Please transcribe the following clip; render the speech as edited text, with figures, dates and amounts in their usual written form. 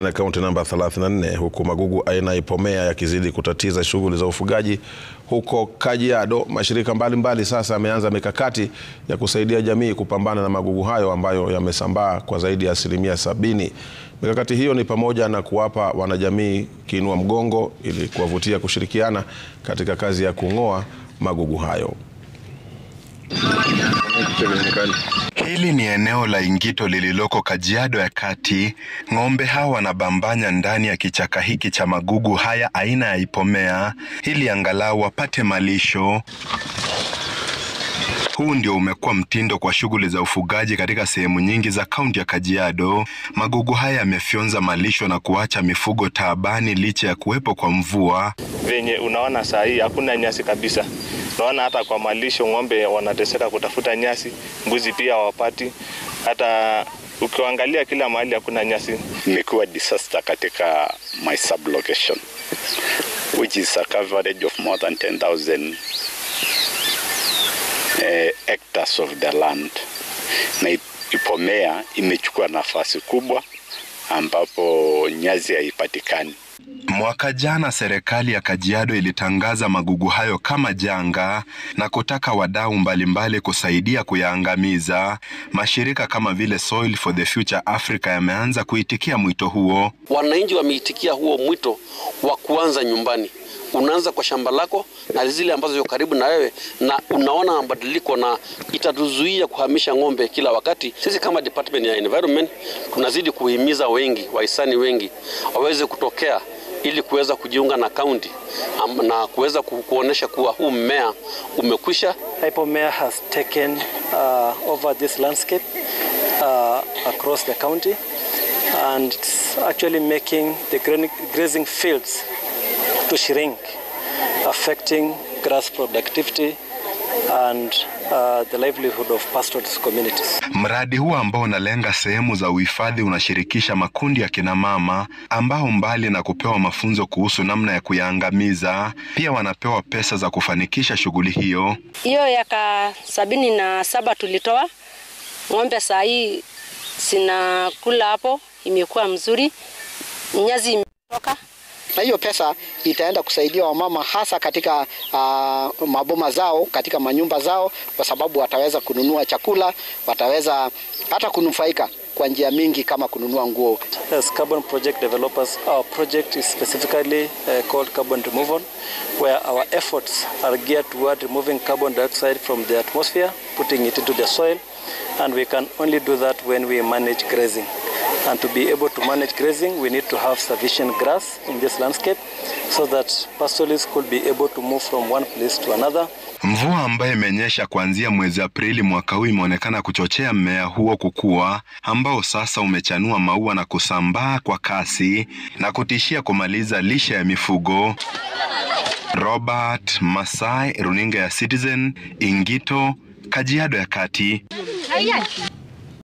Na kaunti namba 34 huku magugu aina ipomea yakizidi kutatiza shughuli za ufugaji huko Kajiado. Mashirika mbalimbali sasa yameanza mikakati ya kusaidia jamii kupambana na magugu hayo ambayo yamesambaa kwa zaidi ya 70%. Mikakati hiyo ni pamoja na kuwapa wanajamii kiinua mgongo ili kuwavutia kushirikiana katika kazi ya kung'oa magugu hayo. Hili ni eneo la Ingito lililoko Kajiado ya Kati. Ng'ombe hawa wanabambanya ndani ya kichaka hiki cha magugu haya aina ya ipomea ili angalau wapate malisho. Huu ndio umekuwa mtindo kwa shughuli za ufugaji katika sehemu nyingi za kaunti ya Kajiado. Magugu haya yamefyonza malisho na kuacha mifugo taabani licha ya kuwepo kwa mvua. Venye unaona saa hii hakuna nyasi kabisa. Naona hata kwa malisho ng'ombe wanateseka kutafuta nyasi, mbuzi pia hawapati. Hata ukiangalia kila mahali hakuna nyasi. Imekuwa disaster katika my sublocation, which is a coverage of more than 10,000 hectares of the land. Na ipomea imechukua nafasi kubwa ambapo nyasi haipatikani. Mwaka jana serikali ya Kajiado ilitangaza magugu hayo kama janga na kutaka wadau mbalimbali kusaidia kuyaangamiza. Mashirika kama vile Soil for the Future Africa yameanza kuitikia mwito huo. Wananchi wameitikia huo mwito wa kuanza nyumbani. Unaanza kwa shamba lako na zile ambazo ziko karibu na wewe, na unaona mabadiliko na itatuzuia kuhamisha ng'ombe kila wakati. Sisi kama department ya environment tunazidi kuhimiza wengi, wahisani wengi waweze kutokea ili kuweza kujiunga na county na kuweza kuonesha kuwa huu mmea umekwisha. Ipomea has taken over this landscape across the county, and it's actually making the grazing fields to shrink, affecting grass productivity and the livelihood of pastoral communities. Mradi huu ambao unalenga sehemu za uhifadhi unashirikisha makundi ya kina mama ambao mbali na kupewa mafunzo kuhusu namna ya kuyaangamiza, pia wanapewa pesa za kufanikisha shughuli hiyo. Hiyo yaka 77 tulitoa. Ng'ombe saa hii sinakula hapo, imekuwa mzuri. Nyasi imetoka. Na hiyo pesa itaenda kusaidia wamama hasa katika maboma zao, katika manyumba zao, kwa sababu wataweza kununua chakula, wataweza hata kunufaika kwa njia mingi kama kununua nguo. As carbon project developers, our project is specifically called carbon removal, where our efforts are geared toward removing carbon dioxide from the atmosphere, putting it into the soil, and we can only do that when we manage grazing. And to be able to manage grazing, we need to have sufficient grass in this landscape so that pastoralists could be able to move from one place to another. Mvua ambayo imenyesha kuanzia mwezi Aprili mwaka huu imeonekana kuchochea mmea huo kukua, ambao sasa umechanua maua na kusambaa kwa kasi na kutishia kumaliza lishe ya mifugo. Robert Masai, runinga ya Citizen, Ingito, Kajiado ya Kati.